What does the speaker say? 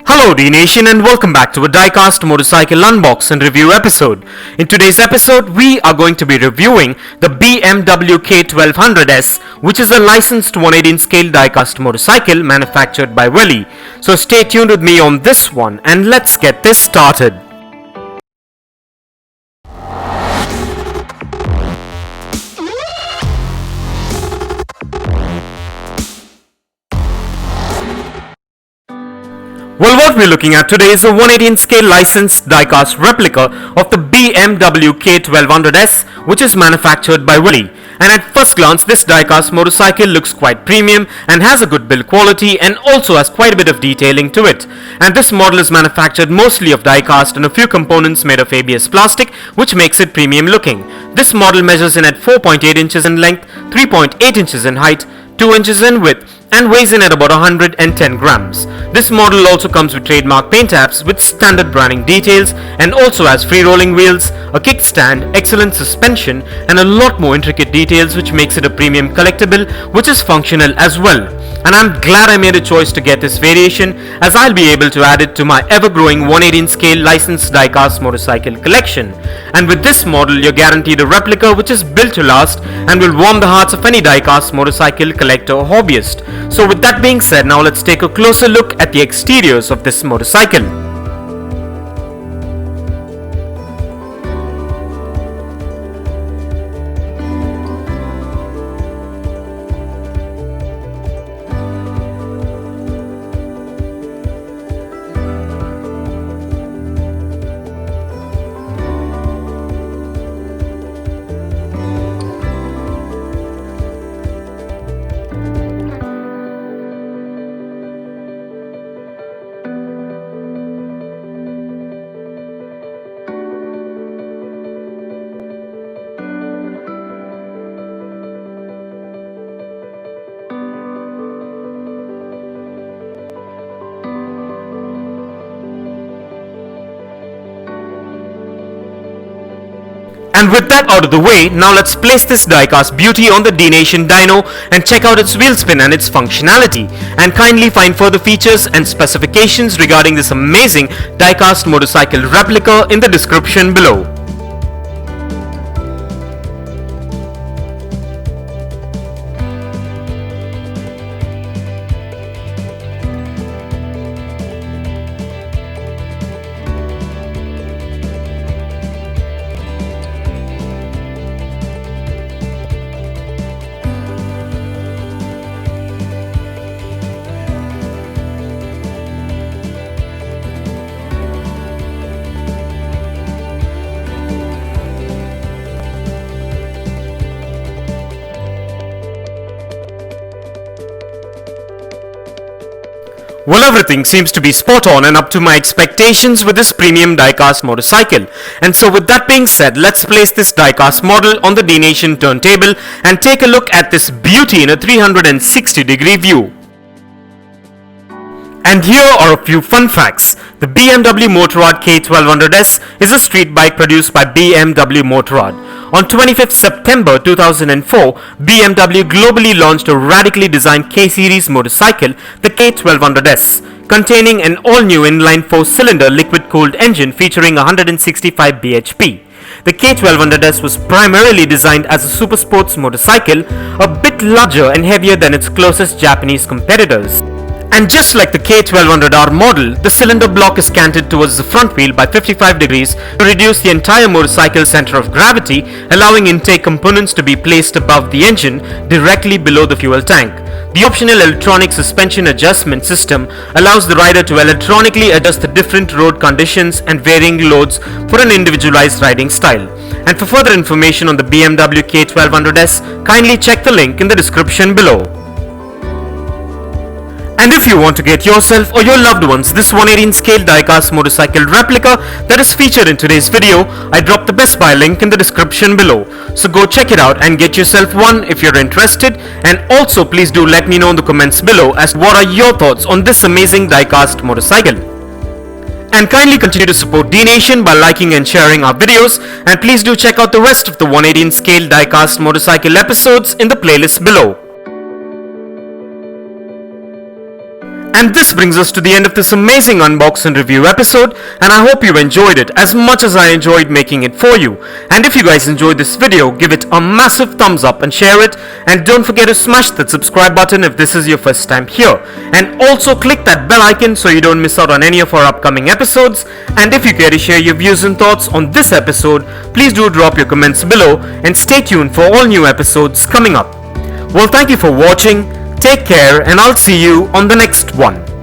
Hello Dnation and welcome back to a Diecast Motorcycle Unbox and Review episode. In today's episode, we are going to be reviewing the BMW K1200S, which is a licensed 118 scale diecast motorcycle manufactured by Welly. So stay tuned with me on this one and let's get this started. Well, what we're looking at today is a 118 scale licensed diecast replica of the BMW K1200S, which is manufactured by Welly. And at first glance, this diecast motorcycle looks quite premium and has a good build quality and also has quite a bit of detailing to it. And this model is manufactured mostly of diecast and a few components made of ABS plastic, which makes it premium looking. This model measures in at 4.8 inches in length, 3.8 inches in height, 2 inches in width, and weighs in at about 110 grams. This model also comes with trademark paint apps with standard branding details and also has free rolling wheels, a kickstand, excellent suspension, and a lot more intricate details, which makes it a premium collectible which is functional as well. And I'm glad I made a choice to get this variation, as I'll be able to add it to my ever-growing 118 scale licensed diecast motorcycle collection. And with this model, you're guaranteed a replica which is built to last and will warm the hearts of any diecast motorcycle collector or hobbyist. So with that being said, now let's take a closer look at the exteriors of this motorcycle. And with that out of the way, now let's place this diecast beauty on the Dnation dyno and check out its wheel spin and its functionality. And kindly find further features and specifications regarding this amazing diecast motorcycle replica in the description below. Well, everything seems to be spot on and up to my expectations with this premium diecast motorcycle. And so with that being said, let's place this diecast model on the Dnation turntable and take a look at this beauty in a 360-degree view. And here are a few fun facts. The BMW Motorrad K1200S is a street bike produced by BMW Motorrad. On 25th September 2004, BMW globally launched a radically designed K-series motorcycle, the K1200S, containing an all-new inline 4-cylinder liquid-cooled engine featuring 165 bhp. The K1200S was primarily designed as a supersports motorcycle, a bit larger and heavier than its closest Japanese competitors. And just like the K1200R model, the cylinder block is canted towards the front wheel by 55 degrees to reduce the entire motorcycle's center of gravity, allowing intake components to be placed above the engine directly below the fuel tank. The optional electronic suspension adjustment system allows the rider to electronically adjust the different road conditions and varying loads for an individualized riding style. And for further information on the BMW K1200S, kindly check the link in the description below. And if you want to get yourself or your loved ones this 118 scale diecast motorcycle replica that is featured in today's video, I dropped the Best Buy link in the description below. So go check it out and get yourself one if you're interested. And also please do let me know in the comments below as to what are your thoughts on this amazing diecast motorcycle. And kindly continue to support Dnation by liking and sharing our videos, and please do check out the rest of the 118 scale diecast motorcycle episodes in the playlist below. And this brings us to the end of this amazing unbox and review episode, and I hope you enjoyed it as much as I enjoyed making it for you. And if you guys enjoyed this video, give it a massive thumbs up and share it, and don't forget to smash that subscribe button if this is your first time here, and also click that bell icon so you don't miss out on any of our upcoming episodes. And if you care to share your views and thoughts on this episode, please do drop your comments below, and stay tuned for all new episodes coming up. Well, thank you for watching. Take care, and I'll see you on the next one.